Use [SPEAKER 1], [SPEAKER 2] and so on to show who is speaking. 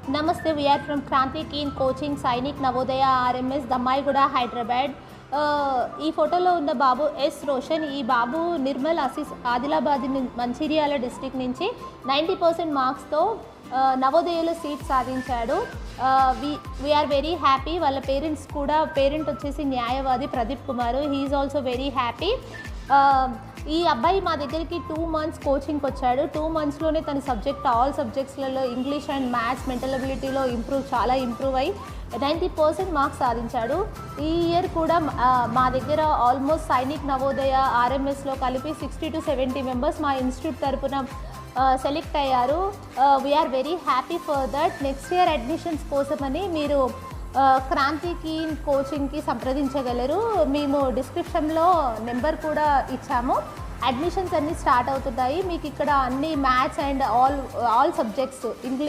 [SPEAKER 1] Namaste, we are from Kranti Keen Coaching, Sainik Navodaya RMS, Dammaiguda, Hyderabad. ఈ ఫోటోలో ఉన్న బాబు S Roshan. ఈ బాబు నిర్మల్ అసిస్ ఆదిలాబాద్ మంచిర్యాల డిస్టిక్ నుంచి 90% మార్క్స్తో నవోదయలో సీట్ సాధించాడు. We are very. Happy parents కూడా, పేరెంట్ వచ్చేసి న్యాయవాది Pradeep Kumar. He is also very happy. ఈ అబ్బాయి మా దగ్గరికి 2 months కోచింగ్కి వచ్చాడు. 2 monthsలోనే తన ఆల్ సబ్జెక్ట్స్లలో ఇంగ్లీష్ అండ్ మ్యాథ్స్, మెంటల్ అబిలిటీలో చాలా ఇంప్రూవ్ అయ్యి 90% మార్క్స్ సాధించాడు. ఈ ఇయర్ కూడా మా దగ్గర ఆల్మోస్ట్ సైనిక్ నవోదయ ఆర్ఎంఎస్లో కలిపి 60 to 70 మెంబర్స్ మా ఇన్స్టిట్యూట్ తరపున సెలెక్ట్ అయ్యారు. We are are happy for that. Next year admissions కోసమని మీరు క్రాంతి కీన్ కోచింగ్కి సంప్రదించగలరు. మేము డిస్క్రిప్షన్లో నెంబర్ కూడా ఇచ్చాము. అడ్మిషన్స్ అన్నీ స్టార్ట్ అవుతున్నాయి. మీకు ఇక్కడ అన్ని maths and all subjects, English